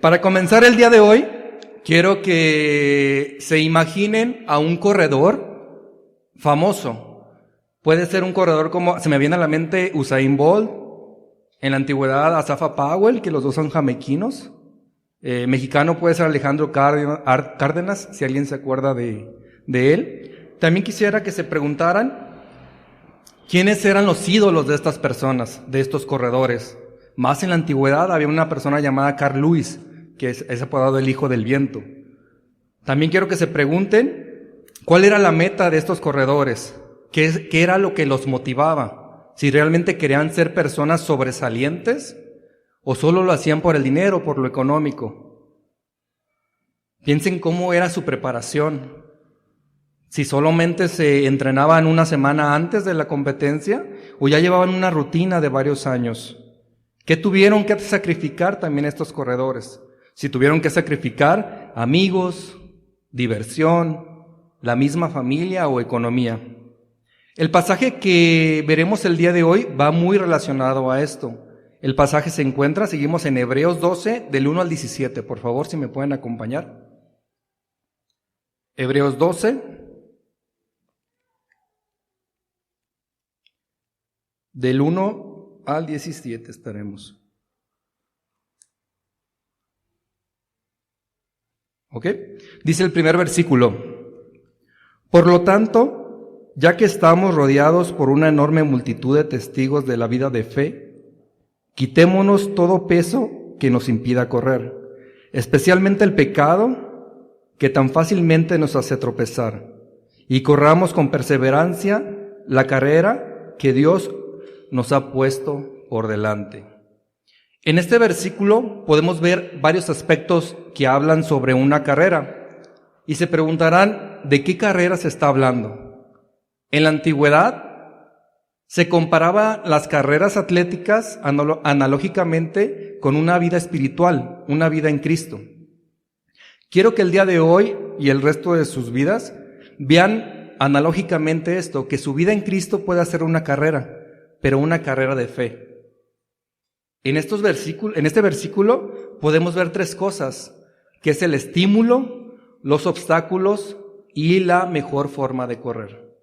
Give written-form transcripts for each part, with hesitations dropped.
Para comenzar el día de hoy, quiero que se imaginen a un corredor famoso. Puede ser un corredor como, se me viene a la mente Usain Bolt, en la antigüedad Asafa Powell, que los dos son jamaiquinos. Mexicano puede ser Alejandro Cárdenas, si alguien se acuerda de él. También quisiera que se preguntaran quiénes eran los ídolos de estas personas, de estos corredores. Más en la antigüedad había una persona llamada Carl Lewis, que es apodado el Hijo del Viento. También quiero que se pregunten cuál era la meta de estos corredores, qué era lo que los motivaba, si realmente querían ser personas sobresalientes o solo lo hacían por el dinero, por lo económico. Piensen cómo era su preparación. Si solamente se entrenaban una semana antes de la competencia o ya llevaban una rutina de varios años. ¿Qué tuvieron que sacrificar también estos corredores? Si tuvieron que sacrificar amigos, diversión, la misma familia o economía. El pasaje que veremos el día de hoy va muy relacionado a esto. El pasaje se encuentra, seguimos en Hebreos 12, del 1 al 17. Por favor, si me pueden acompañar. Hebreos 12. Del 1 al 17 estaremos. ¿Ok? Dice el primer versículo. Por lo tanto, ya que estamos rodeados por una enorme multitud de testigos de la vida de fe, quitémonos todo peso que nos impida correr, especialmente el pecado que tan fácilmente nos hace tropezar, y corramos con perseverancia la carrera que Dios nos ha puesto por delante. En este versículo podemos ver varios aspectos que hablan sobre una carrera y se preguntarán ¿de qué carrera se está hablando? En la antigüedad se comparaba las carreras atléticas analógicamente con una vida espiritual, una vida en Cristo. Quiero que el día de hoy y el resto de sus vidas vean analógicamente esto, que su vida en Cristo puede ser una carrera, pero una carrera de fe. En este versículo podemos ver tres cosas, que es el estímulo, los obstáculos y la mejor forma de correr.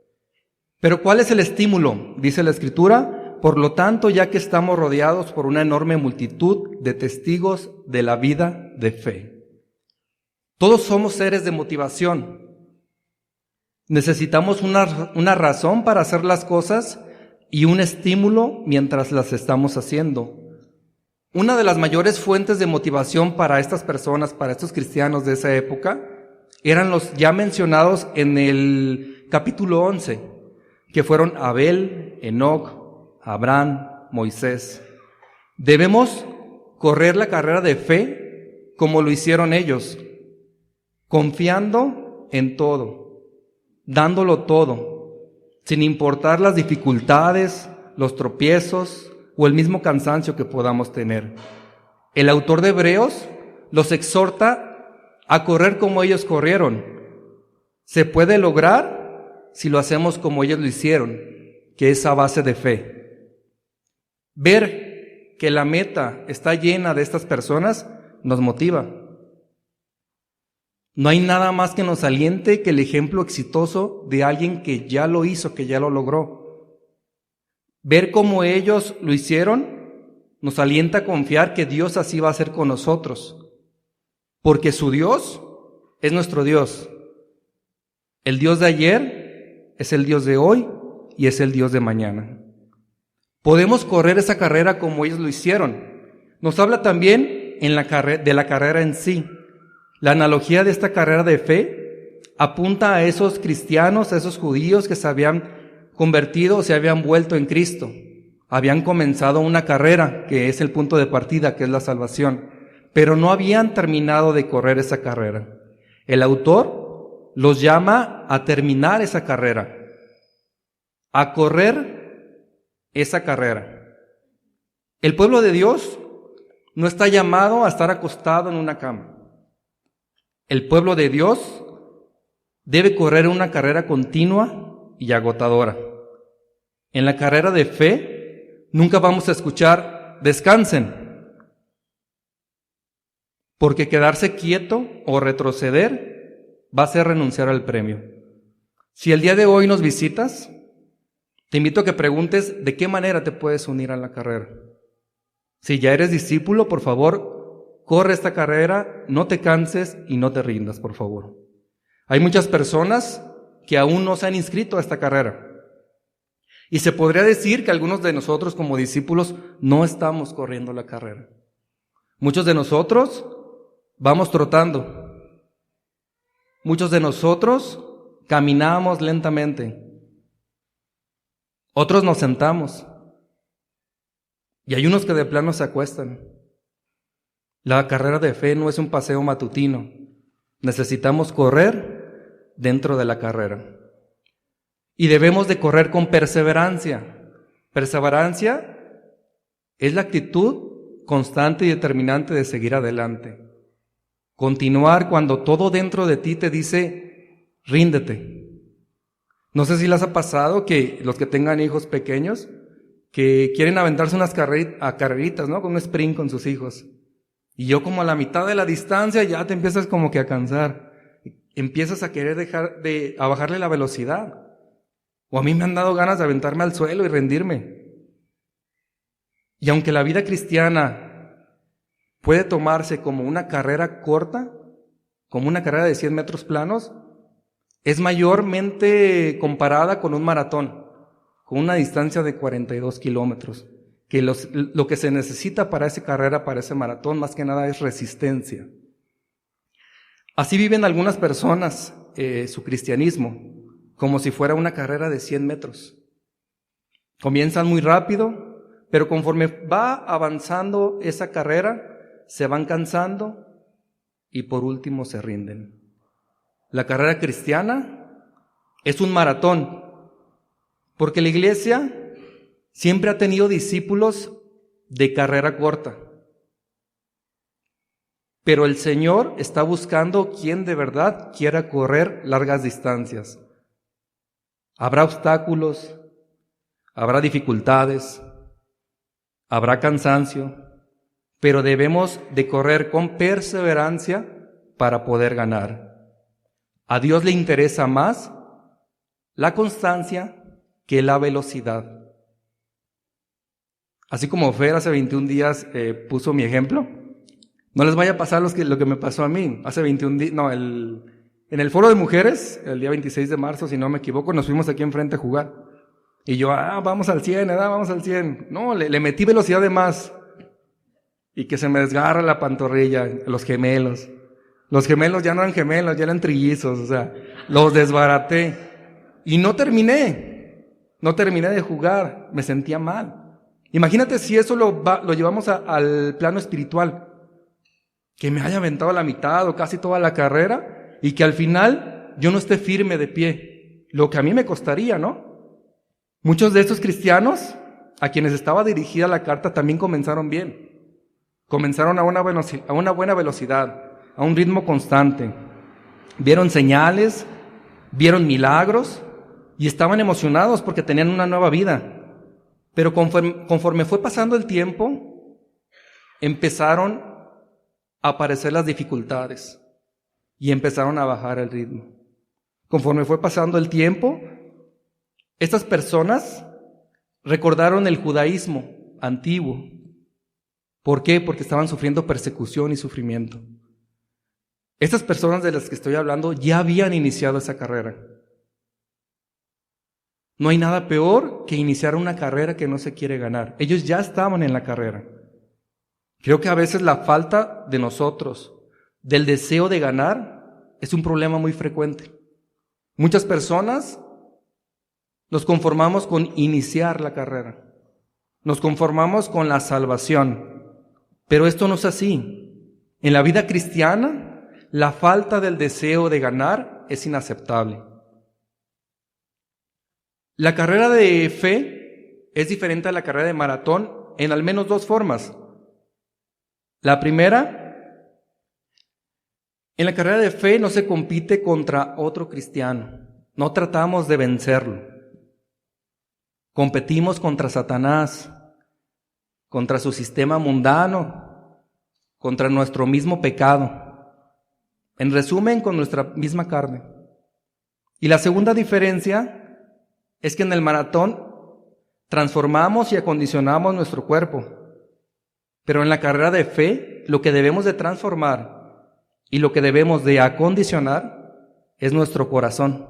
Pero ¿cuál es el estímulo? Dice la Escritura, por lo tanto, ya que estamos rodeados por una enorme multitud de testigos de la vida de fe. Todos somos seres de motivación. Necesitamos una razón para hacer las cosas y un estímulo mientras las estamos haciendo. Una de las mayores fuentes de motivación para estas personas, para estos cristianos de esa época, eran los ya mencionados en el capítulo 11, que fueron Abel, Enoc, Abraham, Moisés. Debemos correr la carrera de fe como lo hicieron ellos, confiando en todo, dándolo todo, sin importar las dificultades, los tropiezos o el mismo cansancio que podamos tener. El autor de Hebreos los exhorta a correr como ellos corrieron. Se puede lograr si lo hacemos como ellos lo hicieron, que es a base de fe. Ver que la meta está llena de estas personas nos motiva. No hay nada más que nos aliente que el ejemplo exitoso de alguien que ya lo hizo, que ya lo logró. Ver cómo ellos lo hicieron nos alienta a confiar que Dios así va a hacer con nosotros, porque su Dios es nuestro Dios. El Dios de ayer es el Dios de hoy y es el Dios de mañana. Podemos correr esa carrera como ellos lo hicieron. Nos habla también de la carrera en sí. La analogía de esta carrera de fe apunta a esos cristianos, a esos judíos que se habían convertido o se habían vuelto en Cristo. Habían comenzado una carrera, que es el punto de partida, que es la salvación, pero no habían terminado de correr esa carrera. El autor los llama a terminar esa carrera, a correr esa carrera. El pueblo de Dios no está llamado a estar acostado en una cama. El pueblo de Dios debe correr una carrera continua y agotadora. En la carrera de fe nunca vamos a escuchar descansen, porque quedarse quieto o retroceder va a ser renunciar al premio. Si el día de hoy nos visitas, te invito a que preguntes de qué manera te puedes unir a la carrera. Si ya eres discípulo, por favor, corre esta carrera, no te canses y no te rindas, por favor. Hay muchas personas que aún no se han inscrito a esta carrera. Y se podría decir que algunos de nosotros como discípulos no estamos corriendo la carrera. Muchos de nosotros vamos trotando. Muchos de nosotros caminamos lentamente. Otros nos sentamos. Y hay unos que de plano se acuestan. La carrera de fe no es un paseo matutino. Necesitamos correr dentro de la carrera. Y debemos de correr con perseverancia. Perseverancia es la actitud constante y determinante de seguir adelante. Continuar cuando todo dentro de ti te dice, ríndete. No sé si les ha pasado que los que tengan hijos pequeños, que quieren aventarse unas carreritas, ¿no? Con un sprint con sus hijos. Y yo como a la mitad de la distancia ya te empiezas como que a cansar. Empiezas a querer a bajarle la velocidad. O a mí me han dado ganas de aventarme al suelo y rendirme. Y aunque la vida cristiana puede tomarse como una carrera corta, como una carrera de 100 metros planos, es mayormente comparada con un maratón, con una distancia de 42 kilómetros, que lo que se necesita para esa carrera, para ese maratón, más que nada es resistencia. Así viven algunas personas su cristianismo, como si fuera una carrera de 100 metros. Comienzan muy rápido, pero conforme va avanzando esa carrera, se van cansando y por último se rinden. La carrera cristiana es un maratón, porque la iglesia siempre ha tenido discípulos de carrera corta. Pero el Señor está buscando quien de verdad quiera correr largas distancias. Habrá obstáculos, habrá dificultades, habrá cansancio, pero debemos de correr con perseverancia para poder ganar. A Dios le interesa más la constancia que la velocidad. Así como Fer hace 21 días puso mi ejemplo, no les vaya a pasar lo que me pasó a mí. Hace 21 días, en el foro de mujeres, el día 26 de marzo, si no me equivoco, nos fuimos aquí enfrente a jugar. Y yo, vamos al 100, vamos al 100. No, le metí velocidad de más. Y que se me desgarra la pantorrilla, los gemelos. Los gemelos ya no eran gemelos, ya eran trillizos, o sea, los desbaraté. Y no terminé de jugar, me sentía mal. Imagínate si eso lo llevamos al plano espiritual. Que me haya aventado la mitad o casi toda la carrera y que al final yo no esté firme de pie. Lo que a mí me costaría, ¿no? Muchos de estos cristianos a quienes estaba dirigida la carta también comenzaron bien. Comenzaron a una buena velocidad, a un ritmo constante. Vieron señales, vieron milagros y estaban emocionados porque tenían una nueva vida. Pero conforme fue pasando el tiempo, empezaron a aparecer las dificultades y empezaron a bajar el ritmo. Conforme fue pasando el tiempo, estas personas recordaron el judaísmo antiguo. ¿Por qué? Porque estaban sufriendo persecución y sufrimiento. Estas personas de las que estoy hablando ya habían iniciado esa carrera. No hay nada peor que iniciar una carrera que no se quiere ganar. Ellos ya estaban en la carrera. Creo que a veces la falta de nosotros, del deseo de ganar, es un problema muy frecuente. Muchas personas nos conformamos con iniciar la carrera. Nos conformamos con la salvación. Pero esto no es así. En la vida cristiana, la falta del deseo de ganar es inaceptable. La carrera de fe es diferente a la carrera de maratón en al menos dos formas. La primera, en la carrera de fe no se compite contra otro cristiano. No tratamos de vencerlo. Competimos contra Satanás, contra su sistema mundano, contra nuestro mismo pecado. En resumen, con nuestra misma carne. Y la segunda diferencia es que en el maratón transformamos y acondicionamos nuestro cuerpo. Pero en la carrera de fe, lo que debemos de transformar y lo que debemos de acondicionar es nuestro corazón.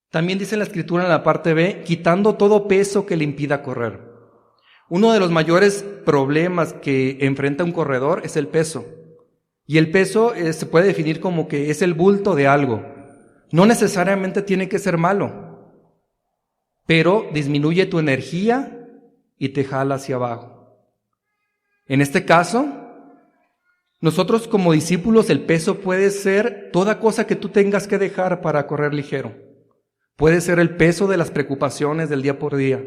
También dice la Escritura en la parte B, quitando todo peso que le impida correr. Uno de los mayores problemas que enfrenta un corredor es el peso. Y el peso se puede definir como que es el bulto de algo. No necesariamente tiene que ser malo, pero disminuye tu energía y te jala hacia abajo. En este caso, nosotros como discípulos, el peso puede ser toda cosa que tú tengas que dejar para correr ligero. Puede ser el peso de las preocupaciones del día por día.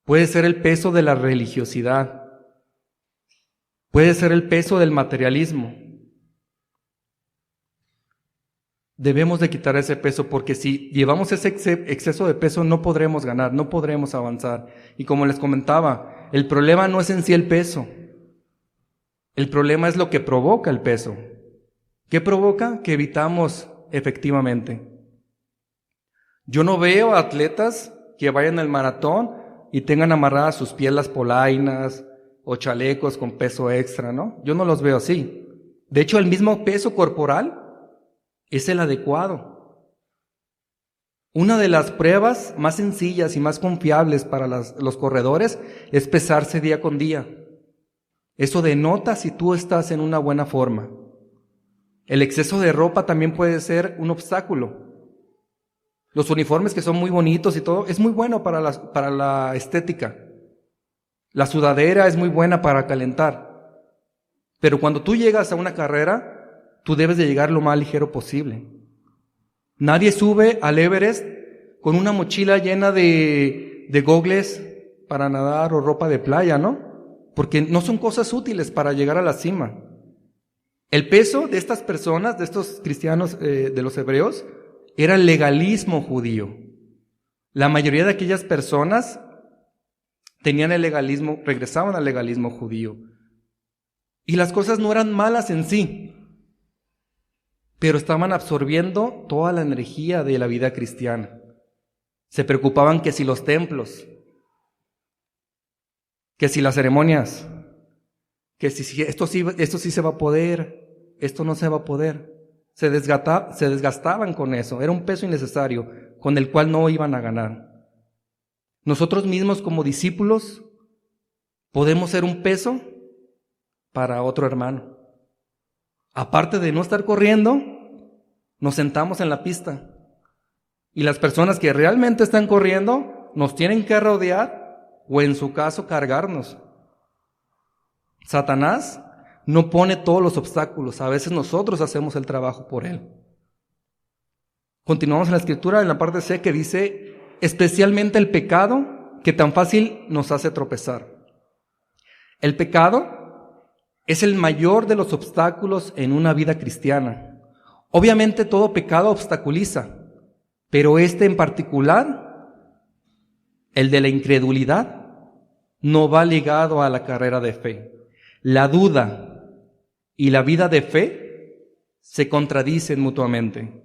Puede ser el peso de la religiosidad. Puede ser el peso del materialismo. Debemos de quitar ese peso porque si llevamos ese exceso de peso no podremos ganar, no podremos avanzar. Y como les comentaba, el problema no es en sí el peso. El problema es lo que provoca el peso. ¿Qué provoca? Que evitamos efectivamente. Yo no veo atletas que vayan al maratón y tengan amarradas sus pielas polainas o chalecos con peso extra, ¿no? Yo no los veo así. De hecho, el mismo peso corporal es el adecuado. Una de las pruebas más sencillas y más confiables para los corredores es pesarse día con día. Eso denota si tú estás en una buena forma. El exceso de ropa también puede ser un obstáculo. Los uniformes que son muy bonitos y todo, es muy bueno para la estética. La sudadera es muy buena para calentar. Pero cuando tú llegas a una carrera, tú debes de llegar lo más ligero posible. Nadie sube al Everest con una mochila llena de gogles para nadar o ropa de playa, ¿no? Porque no son cosas útiles para llegar a la cima. El peso de estas personas, de estos cristianos, de los hebreos, era el legalismo judío. La mayoría de aquellas personas tenían el legalismo, regresaban al legalismo judío. Y las cosas no eran malas en sí, pero estaban absorbiendo toda la energía de la vida cristiana. Se preocupaban que si los templos, que si las ceremonias, que si esto sí se va a poder, esto no se va a poder. Se desgastaban con eso, era un peso innecesario con el cual no iban a ganar. Nosotros mismos como discípulos podemos ser un peso para otro hermano. Aparte de no estar corriendo, nos sentamos en la pista y las personas que realmente están corriendo nos tienen que rodear o en su caso cargarnos. Satanás no pone todos los obstáculos, a veces nosotros hacemos el trabajo por él. Continuamos en la Escritura, en la parte C, que dice, especialmente el pecado que tan fácil nos hace tropezar. El pecado es el mayor de los obstáculos en una vida cristiana. Obviamente todo pecado obstaculiza, pero este en particular, el de la incredulidad, no va ligado a la carrera de fe. La duda y la vida de fe se contradicen mutuamente.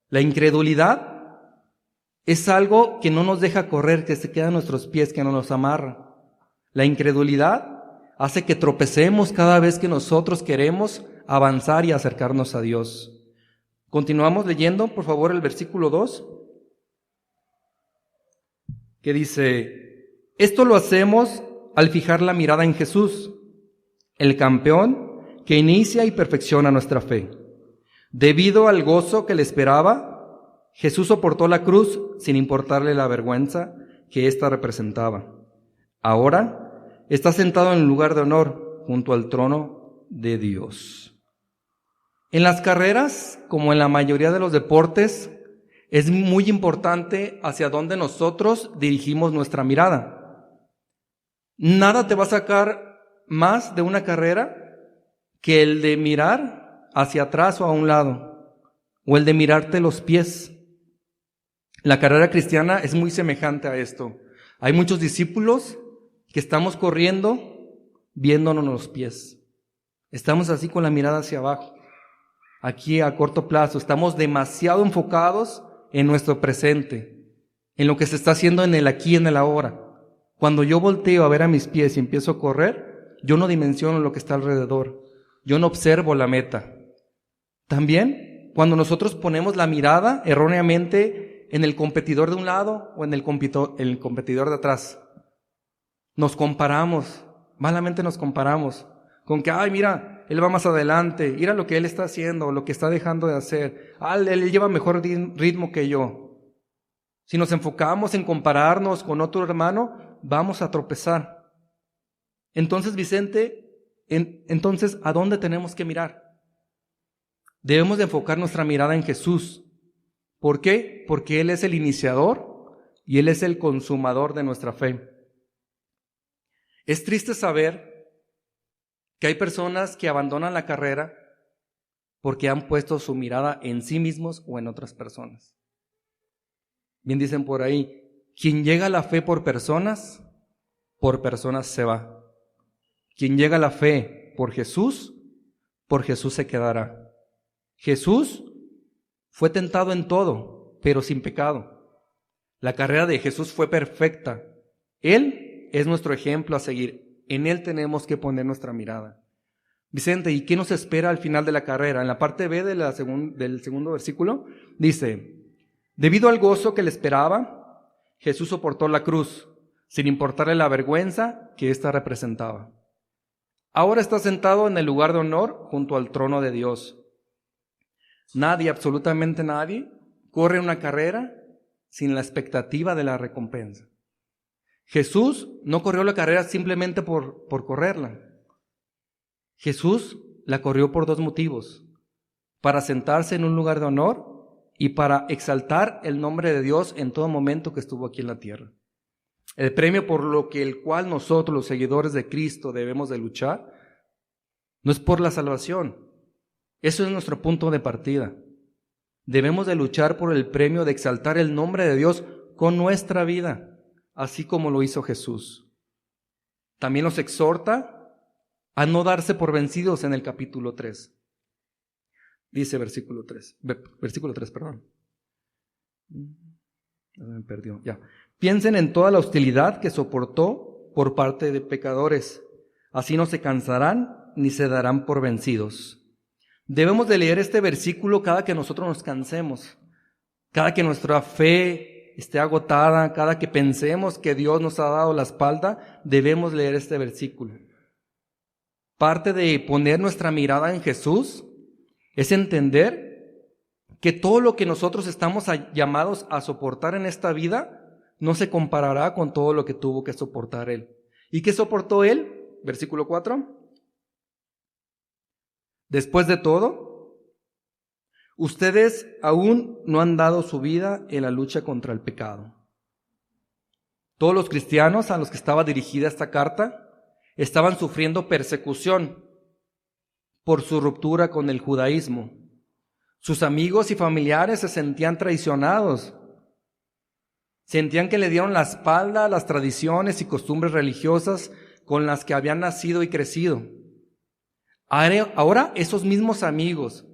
La incredulidad es algo que no nos deja correr, que se queda a nuestros pies, que no nos amarra. La incredulidad hace que tropecemos cada vez que nosotros queremos avanzar y acercarnos a Dios. Continuamos leyendo, por favor, el versículo 2, que dice, esto lo hacemos al fijar la mirada en Jesús, el campeón que inicia y perfecciona nuestra fe. Debido al gozo que le esperaba, Jesús soportó la cruz sin importarle la vergüenza que ésta representaba. Ahora está sentado en el lugar de honor junto al trono de Dios. En las carreras, como en la mayoría de los deportes, es muy importante hacia dónde nosotros dirigimos nuestra mirada. Nada te va a sacar más de una carrera que el de mirar hacia atrás o a un lado, o el de mirarte los pies. La carrera cristiana es muy semejante a esto. Hay muchos discípulos que estamos corriendo viéndonos los pies. Estamos así con la mirada hacia abajo, aquí a corto plazo. Estamos demasiado enfocados en nuestro presente, en lo que se está haciendo en el aquí y en el ahora. Cuando yo volteo a ver a mis pies y empiezo a correr, yo no dimensiono lo que está alrededor. Yo no observo la meta. También, cuando nosotros ponemos la mirada erróneamente en el competidor de un lado o en el competidor de atrás, nos comparamos, malamente nos comparamos con que, ay, mira, él va más adelante, mira lo que él está haciendo, lo que está dejando de hacer, él lleva mejor ritmo que yo. Si nos enfocamos en compararnos con otro hermano, vamos a tropezar. Entonces, Vicente, entonces, ¿a dónde tenemos que mirar? Debemos de enfocar nuestra mirada en Jesús. ¿Por qué? Porque Él es el iniciador y Él es el consumador de nuestra fe. Es triste saber que hay personas que abandonan la carrera porque han puesto su mirada en sí mismos o en otras personas. Bien dicen por ahí, quien llega a la fe por personas se va. Quien llega a la fe por Jesús se quedará. Jesús fue tentado en todo, pero sin pecado. La carrera de Jesús fue perfecta. Él es nuestro ejemplo a seguir. En Él tenemos que poner nuestra mirada. Vicente, ¿y qué nos espera al final de la carrera? En la parte B del segundo versículo dice, debido al gozo que le esperaba, Jesús soportó la cruz, sin importarle la vergüenza que ésta representaba. Ahora está sentado en el lugar de honor junto al trono de Dios. Nadie, absolutamente nadie, corre una carrera sin la expectativa de la recompensa. Jesús no corrió la carrera simplemente por correrla. Jesús la corrió por dos motivos: para sentarse en un lugar de honor y para exaltar el nombre de Dios en todo momento que estuvo aquí en la tierra. El premio por lo que el cual nosotros, los seguidores de Cristo, debemos de luchar, no es por la salvación. Eso es nuestro punto de partida. Debemos de luchar por el premio de exaltar el nombre de Dios con nuestra vida, así como lo hizo Jesús. También nos exhorta a no darse por vencidos en el capítulo 3. Dice versículo 3, perdón. Me perdió, ya. Piensen en toda la hostilidad que soportó por parte de pecadores. Así no se cansarán ni se darán por vencidos. Debemos de leer este versículo cada que nosotros nos cansemos, cada que nuestra fe esté agotada, cada que pensemos que Dios nos ha dado la espalda, debemos leer este versículo. Parte de poner nuestra mirada en Jesús es entender que todo lo que nosotros estamos llamados a soportar en esta vida no se comparará con todo lo que tuvo que soportar Él. ¿Y qué soportó Él? Versículo 4. Después de todo, ustedes aún no han dado su vida en la lucha contra el pecado. Todos los cristianos a los que estaba dirigida esta carta estaban sufriendo persecución por su ruptura con el judaísmo. Sus amigos y familiares se sentían traicionados. Sentían que le dieron la espalda a las tradiciones y costumbres religiosas con las que habían nacido y crecido. Ahora esos mismos amigos,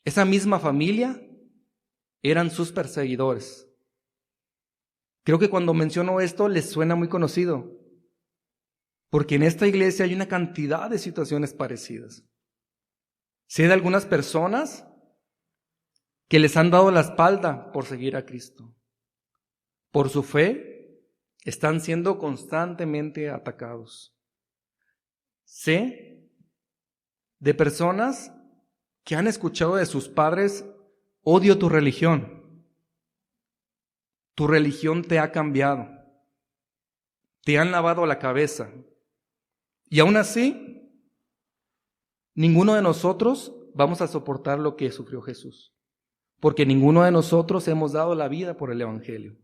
esa misma familia, eran sus perseguidores. Creo que cuando menciono esto les suena muy conocido, porque en esta iglesia hay una cantidad de situaciones parecidas. Sé de algunas personas que les han dado la espalda por seguir a Cristo. Por su fe, están siendo constantemente atacados. Sé de personas que han escuchado de sus padres: odio tu religión. Tu religión te ha cambiado. Te han lavado la cabeza. Y aún así, ninguno de nosotros vamos a soportar lo que sufrió Jesús, porque ninguno de nosotros hemos dado la vida por el Evangelio.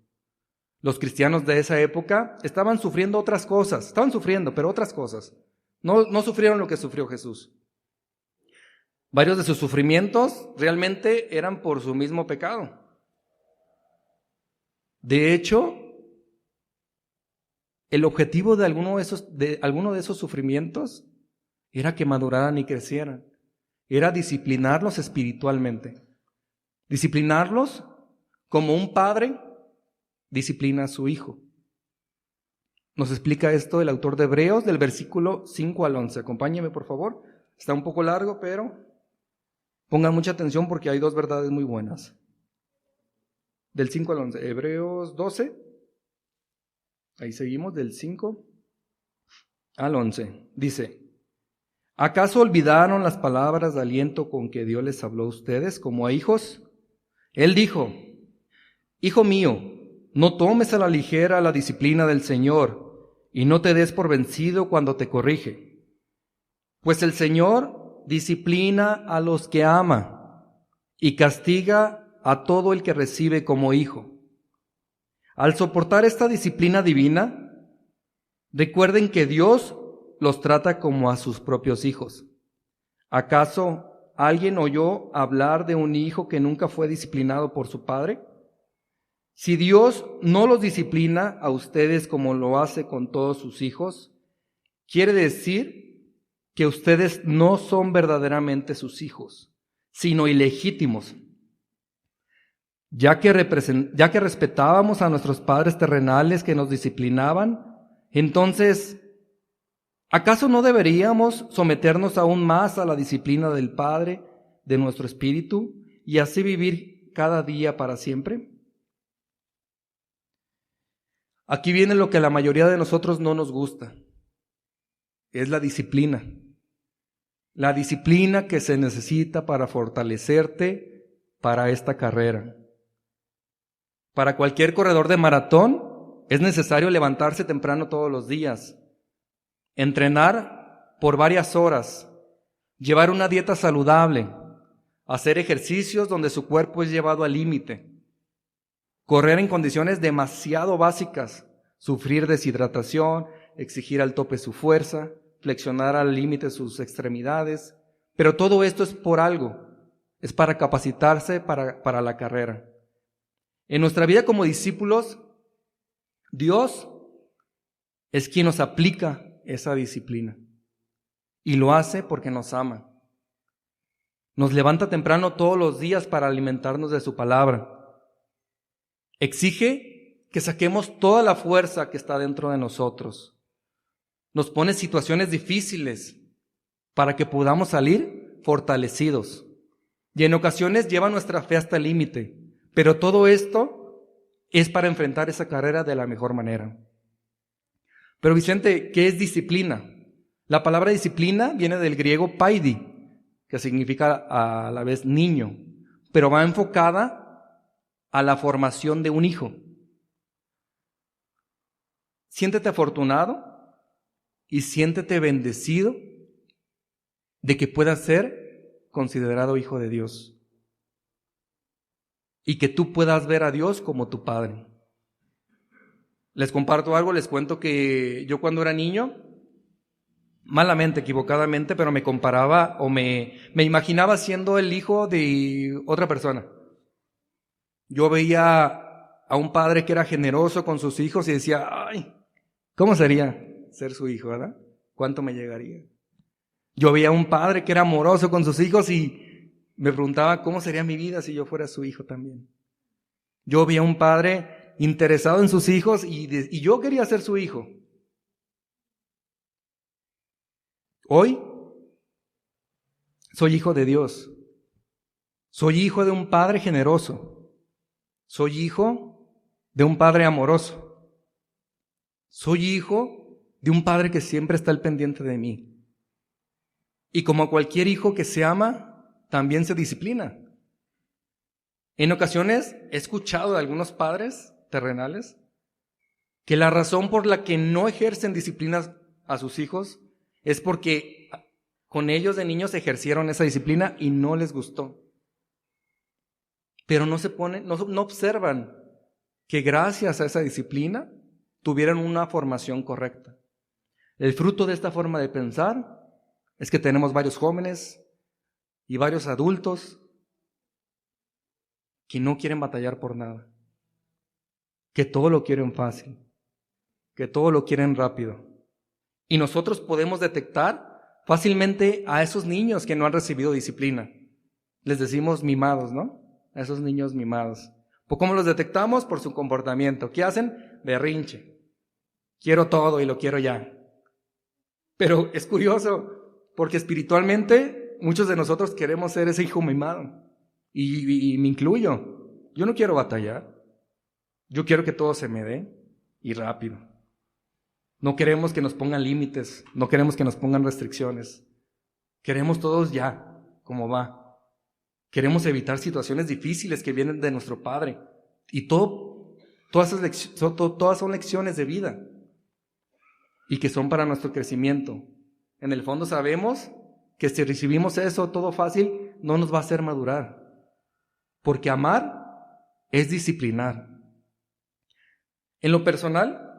Los cristianos de esa época estaban sufriendo otras cosas, pero otras cosas. No sufrieron lo que sufrió Jesús. Varios de sus sufrimientos realmente eran por su mismo pecado. De hecho, el objetivo de alguno de esos sufrimientos era que maduraran y crecieran. Era disciplinarlos espiritualmente. Disciplinarlos como un padre disciplina a su hijo. Nos explica esto el autor de Hebreos del versículo 5 al 11. Acompáñeme, por favor. Está un poco largo, pero pongan mucha atención porque hay dos verdades muy buenas. Del 5 al 11. Hebreos 12. Ahí seguimos, del 5 al 11. Dice: ¿acaso olvidaron las palabras de aliento con que Dios les habló a ustedes como a hijos? Él dijo: Hijo mío, no tomes a la ligera la disciplina del Señor y no te des por vencido cuando te corrige. Pues el Señor disciplina a los que ama y castiga a todo el que recibe como hijo. Al soportar esta disciplina divina, recuerden que Dios los trata como a sus propios hijos. ¿Acaso alguien oyó hablar de un hijo que nunca fue disciplinado por su padre? Si Dios no los disciplina a ustedes como lo hace con todos sus hijos, quiere decir que ustedes no son verdaderamente sus hijos, sino ilegítimos. Ya que respetábamos a nuestros padres terrenales que nos disciplinaban, entonces, ¿acaso no deberíamos someternos aún más a la disciplina del Padre de nuestro espíritu y así vivir cada día para siempre? Aquí viene lo que a la mayoría de nosotros no nos gusta. Es la disciplina. La disciplina que se necesita para fortalecerte para esta carrera. Para cualquier corredor de maratón es necesario levantarse temprano todos los días, entrenar por varias horas, llevar una dieta saludable, hacer ejercicios donde su cuerpo es llevado al límite, correr en condiciones demasiado básicas, sufrir deshidratación, exigir al tope su fuerza, flexionar al límite sus extremidades. Pero todo esto es por algo, es para capacitarse para la carrera. En nuestra vida como discípulos, Dios es quien nos aplica esa disciplina y lo hace porque nos ama. Nos levanta temprano todos los días para alimentarnos de su palabra. Exige que saquemos toda la fuerza que está dentro de nosotros. Nos pone situaciones difíciles para que podamos salir fortalecidos. Y en ocasiones lleva nuestra fe hasta el límite. Pero todo esto es para enfrentar esa carrera de la mejor manera. Pero Vicente, ¿qué es disciplina? La palabra disciplina viene del griego paidi, que significa a la vez niño, pero va enfocada a la formación de un hijo. Siéntete afortunado y siéntete bendecido de que puedas ser considerado hijo de Dios y que tú puedas ver a Dios como tu Padre. Les comparto algo, les cuento que yo cuando era niño, malamente, equivocadamente, pero me comparaba o me imaginaba siendo el hijo de otra persona. Yo veía a un padre que era generoso con sus hijos y decía, ay, ¿cómo sería ser su hijo, verdad? ¿Cuánto me llegaría? Yo veía a un padre que era amoroso con sus hijos y me preguntaba cómo sería mi vida si yo fuera su hijo también. Yo veía a un padre interesado en sus hijos y yo quería ser su hijo. Hoy soy hijo de Dios. Soy hijo de un padre generoso. Soy hijo de un padre amoroso. Soy hijo de un padre que siempre está al pendiente de mí. Y como cualquier hijo que se ama, también se disciplina. En ocasiones he escuchado de algunos padres terrenales que la razón por la que no ejercen disciplinas a sus hijos es porque con ellos de niños ejercieron esa disciplina y no les gustó. Pero no observan que gracias a esa disciplina tuvieron una formación correcta. El fruto de esta forma de pensar es que tenemos varios jóvenes y varios adultos que no quieren batallar por nada, que todo lo quieren fácil. que todo lo quieren rápido. Y nosotros podemos detectar fácilmente a esos niños que no han recibido disciplina. Les decimos mimados, ¿no? A esos niños mimados. ¿Cómo los detectamos? Por su comportamiento. ¿Qué hacen? Berrinche. Quiero todo y lo quiero ya. Pero es curioso, porque espiritualmente muchos de nosotros queremos ser ese hijo mimado. Y me incluyo. Yo no quiero batallar. Yo quiero que todo se me dé y rápido. No queremos que nos pongan límites, no queremos que nos pongan restricciones. Queremos todos ya, como va. Queremos evitar situaciones difíciles que vienen de nuestro Padre. Y todas son lecciones de vida y que son para nuestro crecimiento. En el fondo sabemos que si recibimos eso todo fácil, no nos va a hacer madurar. Porque amar es disciplinar. En lo personal,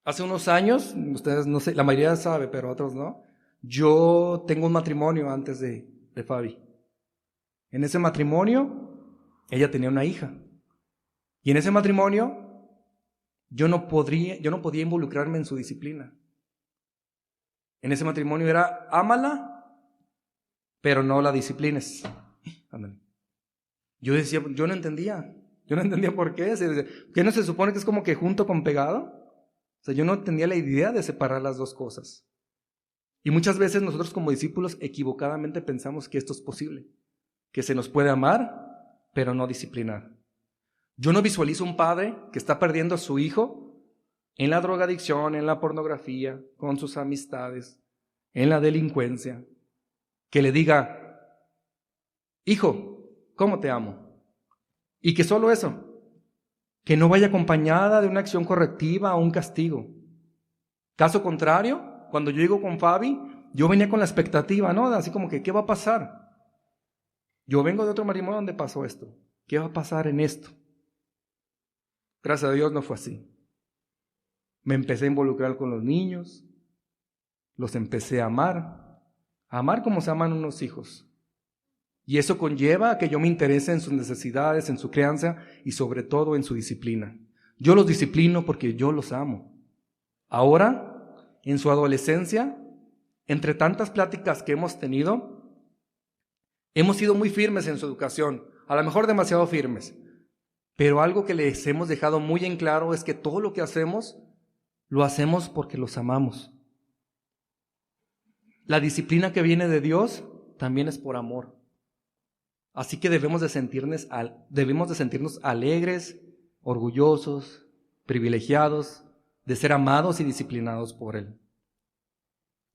hace unos años, ustedes no sé, la mayoría sabe, pero otros no, yo tengo un matrimonio antes de Fabi. En ese matrimonio, ella tenía una hija. Y en ese matrimonio, yo no podía involucrarme en su disciplina. En ese matrimonio era, ámala, pero no la disciplines. Ándale. Yo decía, yo no entendía por qué. ¿Qué no se supone que es como que junto con pegado? O sea, yo no tenía la idea de separar las dos cosas. Y muchas veces nosotros como discípulos equivocadamente pensamos que esto es posible, que se nos puede amar, pero no disciplinar. Yo no visualizo un padre que está perdiendo a su hijo en la drogadicción, en la pornografía, con sus amistades, en la delincuencia, que le diga, hijo, ¿cómo te amo? Y que solo eso, que no vaya acompañada de una acción correctiva o un castigo. Caso contrario, cuando yo llego con Fabi, yo venía con la expectativa, ¿no? Así como que, ¿qué va a pasar? Yo vengo de otro matrimonio donde pasó esto. ¿Qué va a pasar en esto? Gracias a Dios no fue así. Me empecé a involucrar con los niños, los empecé a amar como se aman unos hijos. Y eso conlleva a que yo me interese en sus necesidades, en su crianza y sobre todo en su disciplina. Yo los disciplino porque yo los amo. Ahora, en su adolescencia, entre tantas pláticas que hemos tenido, hemos sido muy firmes en su educación, a lo mejor demasiado firmes, pero algo que les hemos dejado muy en claro es que todo lo que hacemos, lo hacemos porque los amamos. La disciplina que viene de Dios también es por amor. Así que debemos de sentirnos alegres, orgullosos, privilegiados, de ser amados y disciplinados por Él.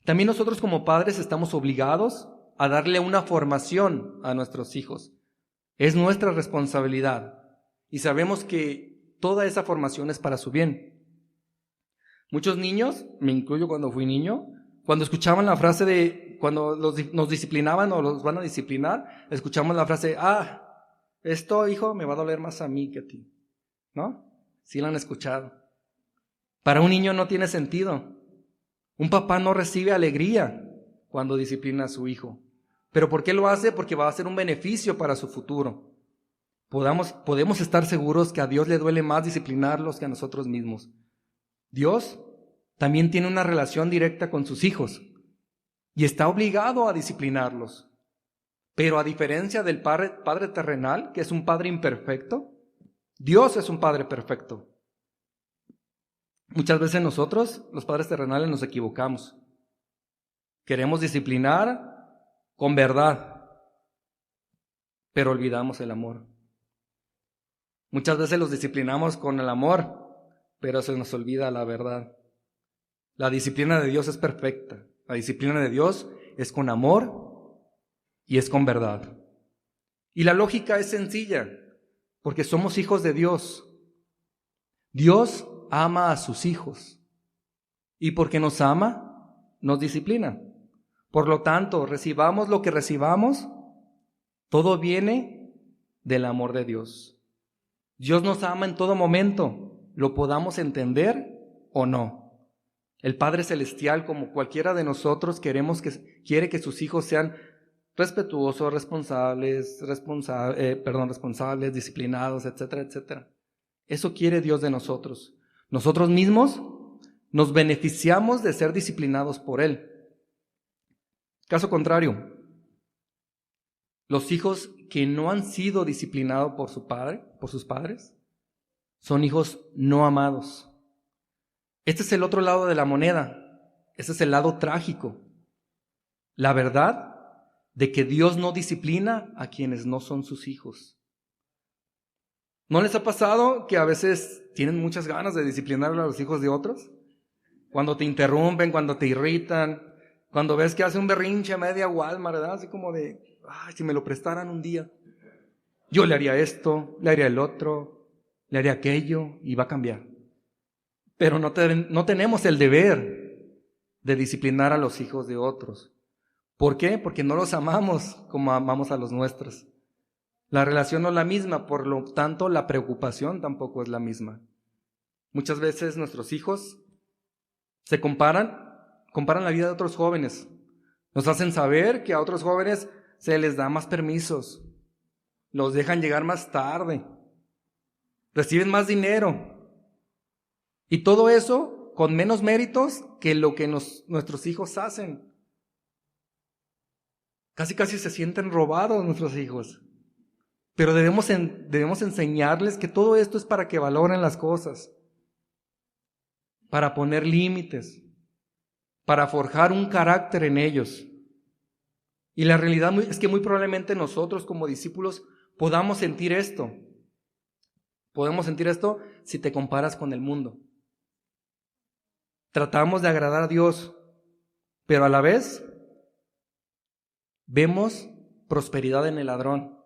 También nosotros como padres estamos obligados a darle una formación a nuestros hijos. Es nuestra responsabilidad y sabemos que toda esa formación es para su bien. Muchos niños, me incluyo cuando fui niño, cuando escuchaban la frase de, cuando nos disciplinaban o los van a disciplinar, escuchamos la frase, esto, hijo, me va a doler más a mí que a ti, ¿no? Sí la han escuchado. Para un niño no tiene sentido. Un papá no recibe alegría cuando disciplina a su hijo. ¿Pero por qué lo hace? Porque va a ser un beneficio para su futuro. Podemos estar seguros que a Dios le duele más disciplinarlos que a nosotros mismos. Dios también tiene una relación directa con sus hijos y está obligado a disciplinarlos. Pero a diferencia del padre terrenal, que es un padre imperfecto, Dios es un padre perfecto. Muchas veces nosotros, los padres terrenales, nos equivocamos. Queremos disciplinar con verdad, pero olvidamos el amor. Muchas veces los disciplinamos con el amor, pero se nos olvida la verdad. La disciplina de Dios es perfecta. La disciplina de Dios es con amor y es con verdad. Y la lógica es sencilla, porque somos hijos de Dios. Dios ama a sus hijos y porque nos ama, nos disciplina. Por lo tanto, recibamos lo que recibamos, todo viene del amor de Dios. Dios nos ama en todo momento, lo podamos entender o no. El Padre Celestial, como cualquiera de nosotros, quiere que sus hijos sean respetuosos, responsables, disciplinados, etcétera, etcétera. Eso quiere Dios de nosotros. Nosotros mismos nos beneficiamos de ser disciplinados por Él. Caso contrario, los hijos que no han sido disciplinados por sus padres, son hijos no amados. Este es el otro lado de la moneda. Este es el lado trágico. La verdad de que Dios no disciplina a quienes no son sus hijos. ¿No les ha pasado que a veces tienen muchas ganas de disciplinar a los hijos de otros? Cuando te interrumpen, cuando te irritan, cuando ves que hace un berrinche a media Walmart, ¿verdad? Así como de, ay, si me lo prestaran un día. Yo le haría esto, le haría el otro, le haría aquello y va a cambiar. Pero no tenemos el deber de disciplinar a los hijos de otros. ¿Por qué? Porque no los amamos como amamos a los nuestros. La relación no es la misma, por lo tanto la preocupación tampoco es la misma. Muchas veces nuestros hijos se comparan la vida de otros jóvenes. Nos hacen saber que a otros jóvenes se les da más permisos, los dejan llegar más tarde, reciben más dinero. Y todo eso con menos méritos que lo que nuestros hijos hacen. Casi se sienten robados nuestros hijos. Pero debemos enseñarles que todo esto es para que valoren las cosas, para poner límites, para forjar un carácter en ellos. Y la realidad es que muy probablemente nosotros como discípulos podamos sentir esto. Podemos sentir esto si te comparas con el mundo. Tratamos de agradar a Dios, pero a la vez vemos prosperidad en el ladrón.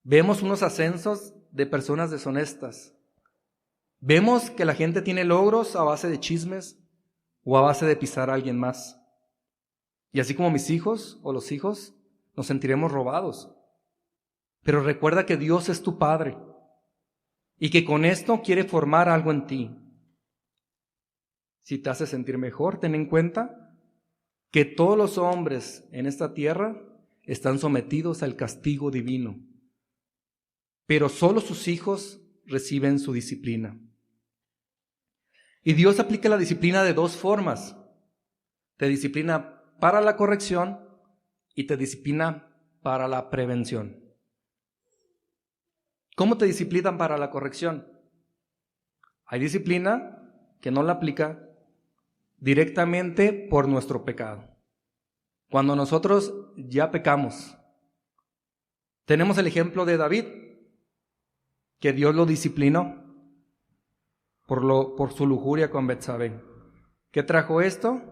Vemos unos ascensos de personas deshonestas. Vemos que la gente tiene logros a base de chismes o a base de pisar a alguien más. Y así como mis hijos o los hijos, nos sentiremos robados. Pero recuerda que Dios es tu Padre y que con esto quiere formar algo en ti. Si te hace sentir mejor, ten en cuenta que todos los hombres en esta tierra están sometidos al castigo divino, pero solo sus hijos reciben su disciplina. Y Dios aplica la disciplina de dos formas. Te disciplina para la corrección y te disciplina para la prevención. ¿Cómo te disciplinan para la corrección? Hay disciplina que no la aplica directamente por nuestro pecado. Cuando nosotros ya pecamos. Tenemos el ejemplo de David, que Dios lo disciplinó por su lujuria con Betsabé. ¿Qué trajo esto?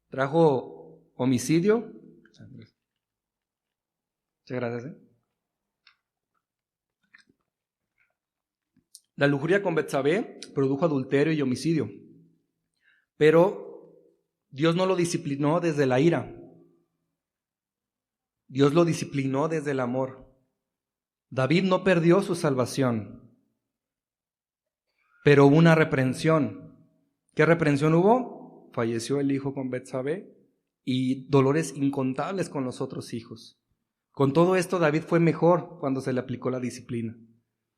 Trajo homicidio. Muchas gracias. La lujuria con Betsabé produjo adulterio y homicidio. Pero Dios no lo disciplinó desde la ira. Dios lo disciplinó desde el amor. David no perdió su salvación, pero hubo una reprensión. ¿Qué reprensión hubo? Falleció el hijo con Betsabé y dolores incontables con los otros hijos. Con todo esto, David fue mejor cuando se le aplicó la disciplina.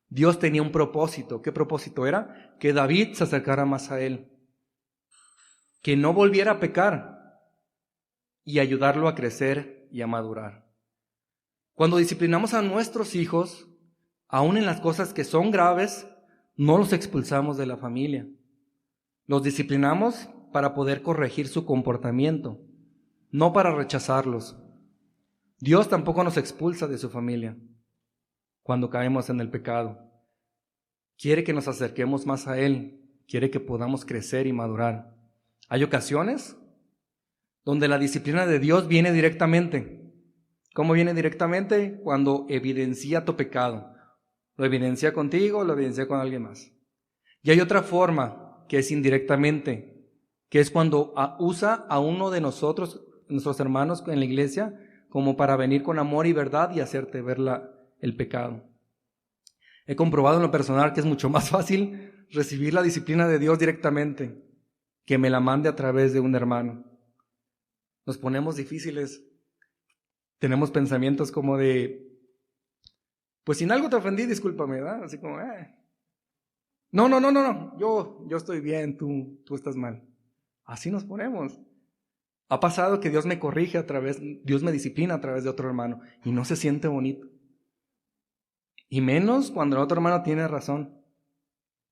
Dios tenía un propósito. ¿Qué propósito era? Que David se acercara más a él, que no volviera a pecar y ayudarlo a crecer y a madurar. Cuando disciplinamos a nuestros hijos, aun en las cosas que son graves, no los expulsamos de la familia. Los disciplinamos para poder corregir su comportamiento, no para rechazarlos. Dios tampoco nos expulsa de su familia cuando caemos en el pecado. Quiere que nos acerquemos más a Él, quiere que podamos crecer y madurar. Hay ocasiones donde la disciplina de Dios viene directamente. ¿Cómo viene directamente? Cuando evidencia tu pecado. Lo evidencia contigo, lo evidencia con alguien más. Y hay otra forma que es indirectamente, que es cuando usa a uno de nosotros, nuestros hermanos en la iglesia, como para venir con amor y verdad y hacerte ver el pecado. He comprobado en lo personal que es mucho más fácil recibir la disciplina de Dios directamente que me la mande a través de un hermano. Nos ponemos difíciles. Tenemos pensamientos como de, pues si en algo te ofendí, discúlpame, ¿verdad? Así como, No, yo estoy bien, tú estás mal. Así nos ponemos. Ha pasado que Dios me corrige Dios me disciplina a través de otro hermano y no se siente bonito. Y menos cuando el otro hermano tiene razón,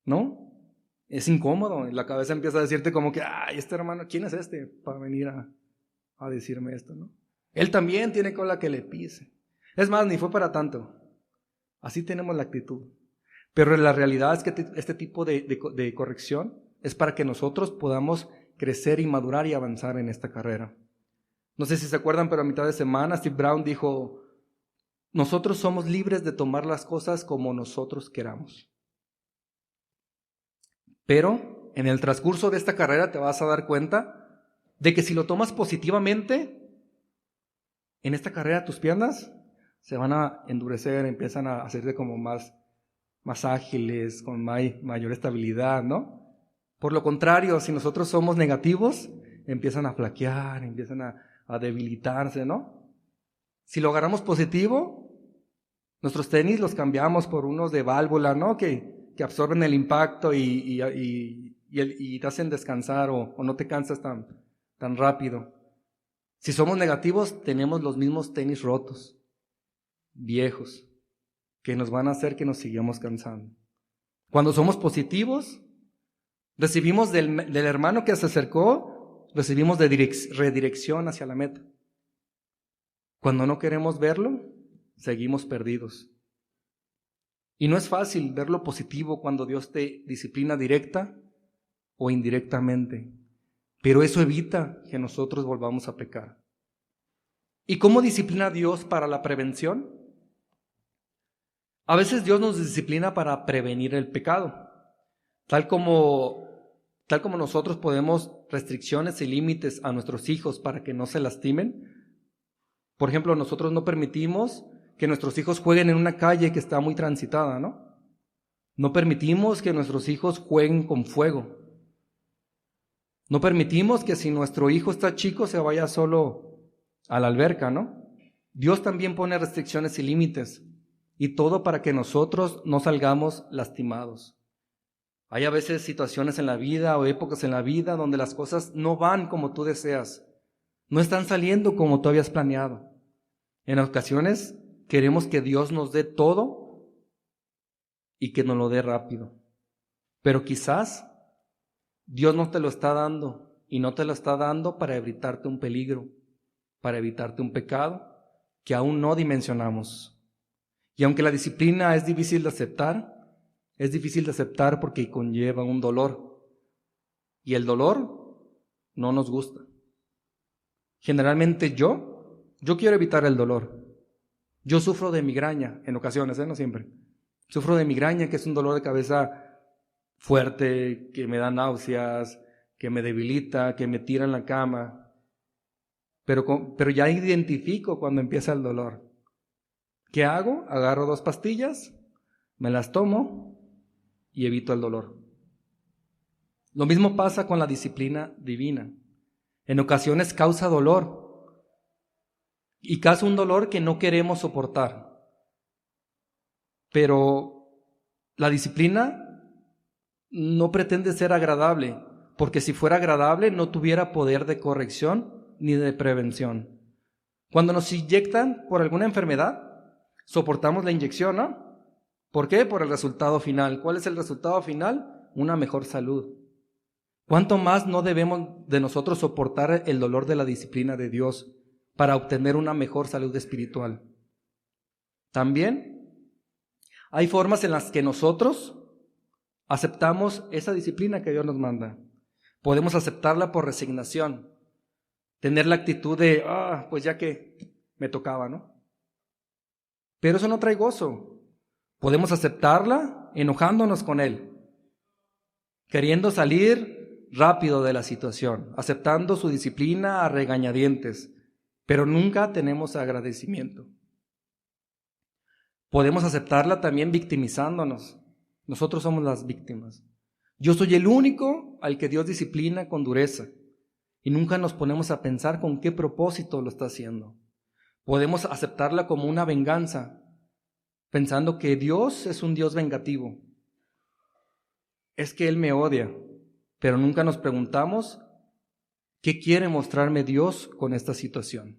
¿no? Es incómodo, y la cabeza empieza a decirte como que, ay, este hermano, ¿quién es este para venir a decirme esto, no? Él también tiene cola que le pise. Es más, ni fue para tanto. Así tenemos la actitud. Pero la realidad es que este tipo de corrección es para que nosotros podamos crecer y madurar y avanzar en esta carrera. No sé si se acuerdan, pero a mitad de semana Steve Brown dijo, nosotros somos libres de tomar las cosas como nosotros queramos. Pero en el transcurso de esta carrera te vas a dar cuenta de que si lo tomas positivamente, en esta carrera tus piernas se van a endurecer, empiezan a hacerse como más ágiles, con mayor estabilidad, ¿no? Por lo contrario, si nosotros somos negativos, empiezan a flaquear, empiezan a debilitarse, ¿no? Si lo agarramos positivo, nuestros tenis los cambiamos por unos de válvula, ¿no? Que absorben el impacto y te hacen descansar o no te cansas tan rápido. Si somos negativos, tenemos los mismos tenis rotos, viejos, que nos van a hacer que nos sigamos cansando. Cuando somos positivos, recibimos del hermano que se acercó, recibimos de redirección hacia la meta. Cuando no queremos verlo, seguimos perdidos. Y no es fácil ver lo positivo cuando Dios te disciplina directa o indirectamente, pero eso evita que nosotros volvamos a pecar. ¿Y cómo disciplina Dios para la prevención? A veces Dios nos disciplina para prevenir el pecado, tal como nosotros ponemos restricciones y límites a nuestros hijos para que no se lastimen. Por ejemplo, nosotros no permitimos que nuestros hijos jueguen en una calle que está muy transitada, ¿no? No permitimos que nuestros hijos jueguen con fuego. No permitimos que si nuestro hijo está chico se vaya solo a la alberca, ¿no? Dios también pone restricciones y límites, y todo para que nosotros no salgamos lastimados. Hay a veces situaciones en la vida o épocas en la vida donde las cosas no van como tú deseas, no están saliendo como tú habías planeado. En ocasiones queremos que Dios nos dé todo y que nos lo dé rápido. Pero quizás Dios no te lo está dando y no te lo está dando para evitarte un peligro, para evitarte un pecado que aún no dimensionamos. Y aunque la disciplina es difícil de aceptar porque conlleva un dolor. Y el dolor no nos gusta. Generalmente yo quiero evitar el dolor. Yo sufro de migraña en ocasiones, no siempre. Sufro de migraña, que es un dolor de cabeza fuerte, que me da náuseas, que me debilita, que me tira en la cama. Pero ya identifico cuando empieza el dolor. ¿Qué hago? Agarro 2 pastillas, me las tomo y evito el dolor. Lo mismo pasa con la disciplina divina. En ocasiones causa dolor. Y causa un dolor que no queremos soportar. Pero la disciplina no pretende ser agradable, porque si fuera agradable no tuviera poder de corrección ni de prevención. Cuando nos inyectan por alguna enfermedad, soportamos la inyección, ¿no? ¿Por qué? Por el resultado final. ¿Cuál es el resultado final? Una mejor salud. ¿Cuánto más no debemos de nosotros soportar el dolor de la disciplina de Dios para obtener una mejor salud espiritual? También hay formas en las que nosotros aceptamos esa disciplina que Dios nos manda. Podemos aceptarla por resignación, tener la actitud de, pues ya que me tocaba, ¿no? Pero eso no trae gozo. Podemos aceptarla enojándonos con Él, queriendo salir rápido de la situación, aceptando su disciplina a regañadientes, pero nunca tenemos agradecimiento. Podemos aceptarla también victimizándonos. Nosotros somos las víctimas. Yo soy el único al que Dios disciplina con dureza y nunca nos ponemos a pensar con qué propósito lo está haciendo. Podemos aceptarla como una venganza, pensando que Dios es un Dios vengativo. es que Él me odia, pero nunca nos preguntamos qué quiere mostrarme Dios con esta situación.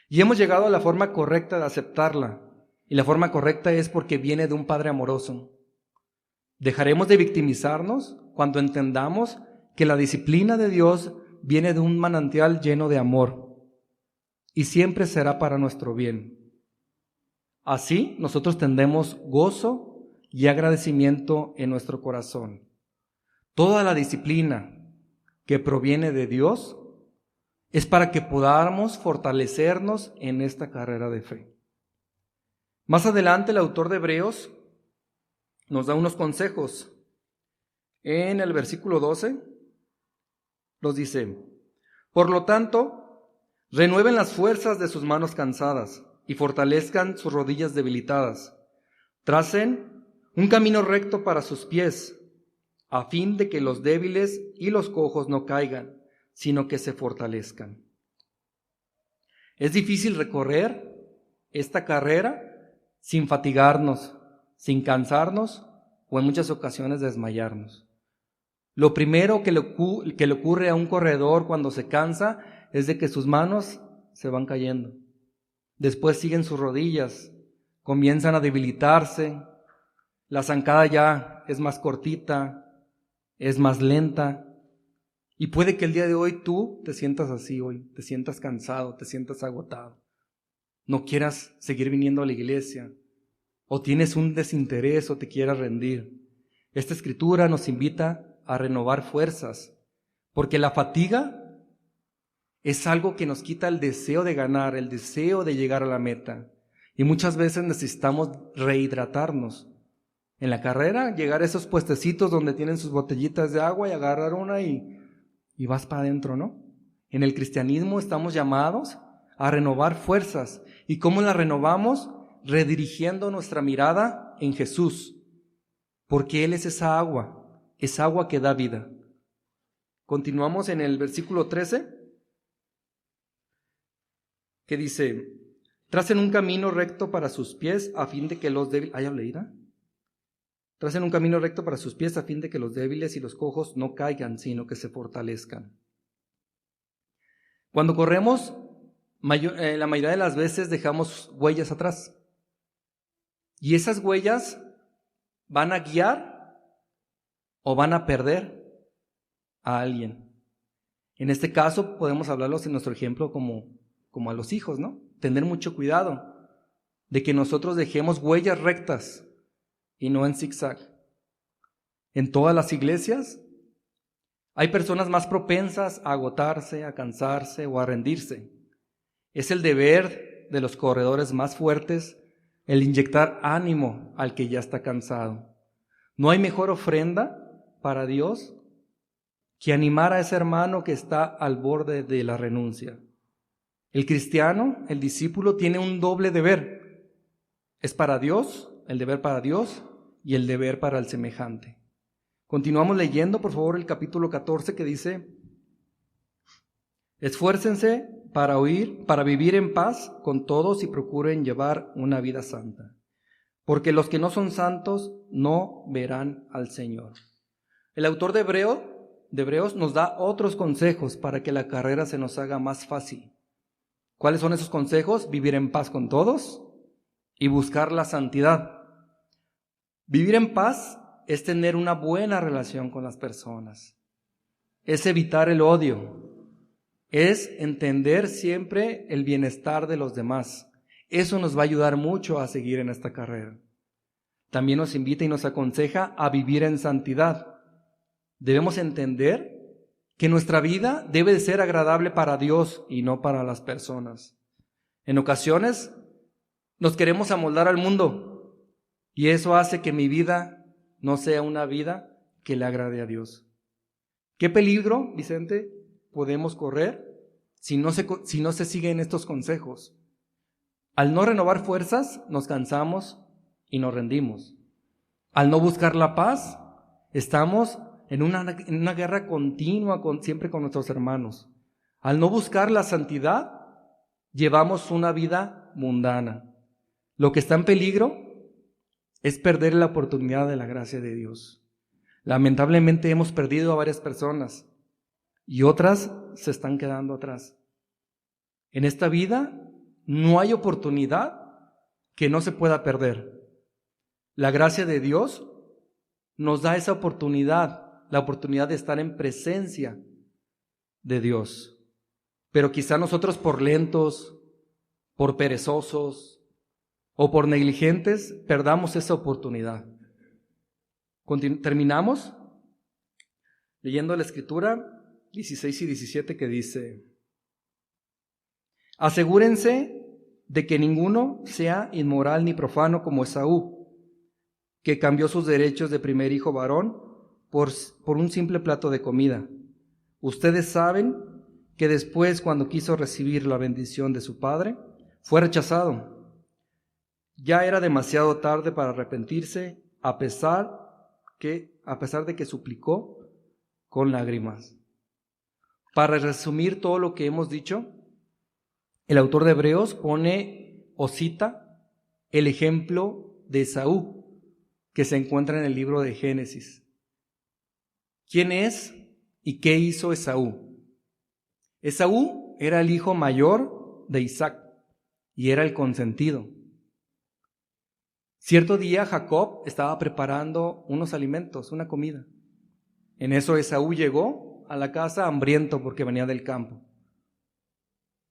Y hemos llegado a la forma correcta de aceptarla, y la forma correcta es porque viene de un Padre amoroso. Dejaremos de victimizarnos cuando entendamos que la disciplina de Dios viene de un manantial lleno de amor y siempre será para nuestro bien. Así nosotros tendremos gozo y agradecimiento en nuestro corazón. Toda la disciplina que proviene de Dios es para que podamos fortalecernos en esta carrera de fe. Más adelante el autor de Hebreos nos da unos consejos. En el versículo 12 nos dice: por lo tanto, renueven las fuerzas de sus manos cansadas y fortalezcan sus rodillas debilitadas. Tracen un camino recto para sus pies, a fin de que los débiles y los cojos no caigan, sino que se fortalezcan. Es difícil recorrer esta carrera sin fatigarnos, sin cansarnos o en muchas ocasiones desmayarnos. Lo primero que le ocurre a un corredor cuando se cansa es de que sus manos se van cayendo. Después siguen sus rodillas, comienzan a debilitarse, la zancada ya es más cortita, es más lenta. Y puede que el día de hoy tú te sientas así hoy, te sientas cansado, te sientas agotado. No quieras seguir viniendo a la iglesia, o tienes un desinterés o te quieras rendir. Esta escritura nos invita a renovar fuerzas, porque la fatiga es algo que nos quita el deseo de ganar, el deseo de llegar a la meta. Y muchas veces necesitamos rehidratarnos. En la carrera, llegar a esos puestecitos donde tienen sus botellitas de agua y agarrar una y vas para adentro, ¿no? En el cristianismo estamos llamados a renovar fuerzas. ¿Y cómo las renovamos? Redirigiendo nuestra mirada en Jesús, porque Él es esa agua que da vida. Continuamos en el versículo 13, que dice: tracen un camino recto para sus pies a fin de que los débiles... ¿Hay leída? Tracen un camino recto para sus pies a fin de que los débiles y los cojos no caigan, sino que se fortalezcan. Cuando corremos, la mayoría de las veces dejamos huellas atrás. Y esas huellas van a guiar o van a perder a alguien. En este caso podemos hablarlos en nuestro ejemplo como a los hijos, ¿no? Tener mucho cuidado de que nosotros dejemos huellas rectas y no en zigzag. En todas las iglesias hay personas más propensas a agotarse, a cansarse o a rendirse. Es el deber de los corredores más fuertes el inyectar ánimo al que ya está cansado. No hay mejor ofrenda para Dios que animar a ese hermano que está al borde de la renuncia. El cristiano, el discípulo, tiene un doble deber. Es para Dios, el deber para Dios y el deber para el semejante. Continuamos leyendo, por favor, el capítulo 14 que dice: esfuércense para vivir en paz con todos y procuren llevar una vida santa, porque los que no son santos no verán al Señor. El autor de Hebreos nos da otros consejos para que la carrera se nos haga más fácil. ¿Cuáles son esos consejos? Vivir en paz con todos y buscar la santidad. Vivir en paz es tener una buena relación con las personas, es evitar el odio, es entender siempre el bienestar de los demás. Eso nos va a ayudar mucho a seguir en esta carrera. También nos invita y nos aconseja a vivir en santidad. Debemos entender que nuestra vida debe de ser agradable para Dios y no para las personas. En ocasiones nos queremos amoldar al mundo y eso hace que mi vida no sea una vida que le agrade a Dios. ¿Qué peligro, Vicente, podemos correr si no se siguen estos consejos? Al no renovar fuerzas, nos cansamos y nos rendimos. Al no buscar la paz, estamos en una guerra continua siempre con nuestros hermanos. Al no buscar la santidad, llevamos una vida mundana. Lo que está en peligro es perder la oportunidad de la gracia de Dios. Lamentablemente hemos perdido a varias personas y otras se están quedando atrás. En esta vida no hay oportunidad que no se pueda perder. La gracia de Dios nos da esa oportunidad, la oportunidad de estar en presencia de Dios. Pero quizá nosotros por lentos, por perezosos o por negligentes perdamos esa oportunidad. Terminamos leyendo la Escritura 16 y 17 que dice: asegúrense de que ninguno sea inmoral ni profano como Esaú, que cambió sus derechos de primer hijo varón por un simple plato de comida. Ustedes saben que después, cuando quiso recibir la bendición de su padre, fue rechazado. Ya era demasiado tarde para arrepentirse, a pesar de que suplicó con lágrimas. Para resumir todo lo que hemos dicho, el autor de Hebreos pone o cita el ejemplo de Esaú, que se encuentra en el libro de Génesis. ¿Quién es y qué hizo Esaú? Esaú era el hijo mayor de Isaac y era el consentido. Cierto día Jacob estaba preparando unos alimentos, una comida. En eso Esaú llegó a la casa hambriento porque venía del campo.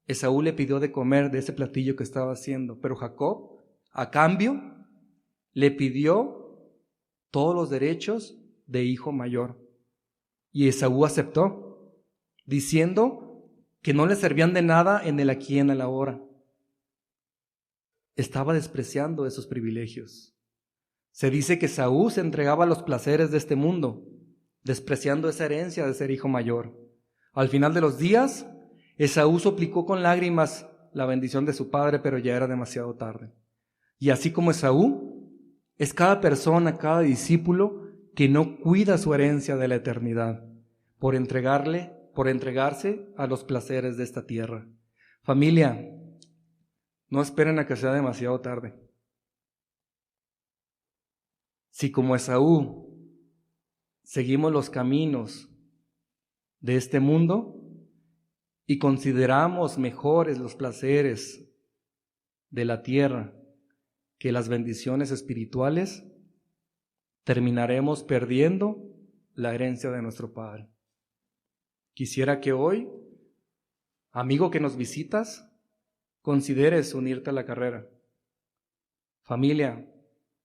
Esaú le pidió de comer de ese platillo que estaba haciendo, pero Jacob, a cambio, le pidió todos los derechos de hijo mayor. Y Esaú aceptó, diciendo que no le servían de nada en el aquí y en el ahora. Estaba despreciando esos privilegios. Se dice que Esaú se entregaba a los placeres de este mundo, despreciando esa herencia de ser hijo mayor. Al final de los días, Esaú suplicó con lágrimas la bendición de su padre, pero ya era demasiado tarde. Y así como Esaú, es cada persona, cada discípulo que no cuida su herencia de la eternidad por entregarse a los placeres de esta tierra. Familia, no esperen a que sea demasiado tarde. Si como Esaú seguimos los caminos de este mundo y consideramos mejores los placeres de la tierra que las bendiciones espirituales, terminaremos perdiendo la herencia de nuestro Padre. Quisiera que hoy, amigo que nos visitas, consideres unirte a la carrera. Familia,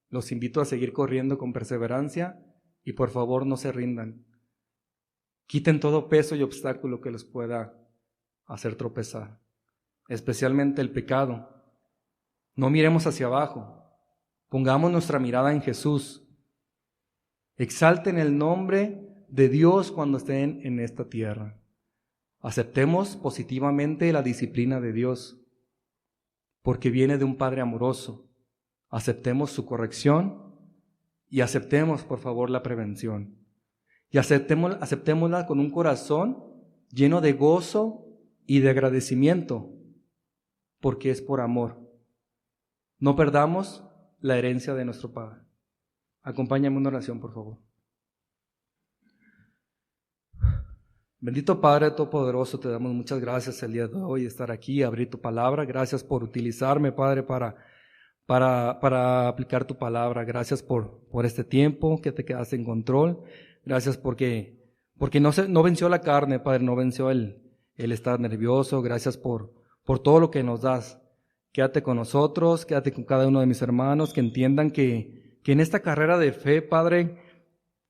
los invito a seguir corriendo con perseverancia y por favor no se rindan. Quiten todo peso y obstáculo que los pueda hacer tropezar, especialmente el pecado. No miremos hacia abajo, pongamos nuestra mirada en Jesús. Exalten el nombre de Dios cuando estén en esta tierra. Aceptemos positivamente la disciplina de Dios, porque viene de un Padre amoroso. Aceptemos su corrección y aceptemos, por favor, la prevención. Y aceptémosla con un corazón lleno de gozo y de agradecimiento, porque es por amor. No perdamos la herencia de nuestro Padre. Acompáñame en una oración, por favor. Bendito Padre Todopoderoso, te damos muchas gracias el día de hoy, estar aquí, abrir tu palabra. Gracias por utilizarme, Padre, para aplicar tu palabra. Gracias por este tiempo que te quedaste en control. Gracias porque no venció la carne, Padre, no venció el estar nervioso. Gracias por todo lo que nos das. Quédate con nosotros, quédate con cada uno de mis hermanos, que entiendan que en esta carrera de fe, Padre,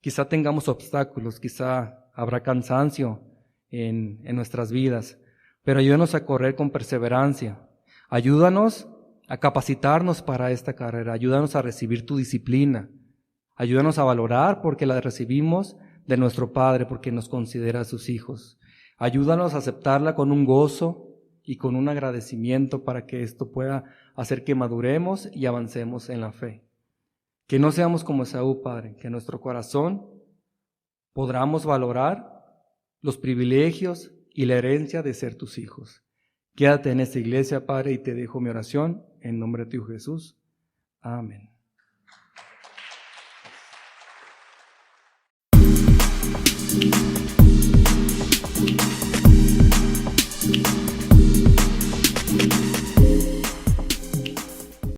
quizá tengamos obstáculos, quizá habrá cansancio en nuestras vidas, pero ayúdanos a correr con perseverancia. Ayúdanos a capacitarnos para esta carrera, ayúdanos a recibir tu disciplina, ayúdanos a valorar porque la recibimos de nuestro Padre, porque nos considera sus hijos. Ayúdanos a aceptarla con un gozo y con un agradecimiento para que esto pueda hacer que maduremos y avancemos en la fe. Que no seamos como Esaú, Padre, que en nuestro corazón podamos valorar los privilegios y la herencia de ser tus hijos. Quédate en esta iglesia, Padre, y te dejo mi oración en nombre de tu Jesús. Amén.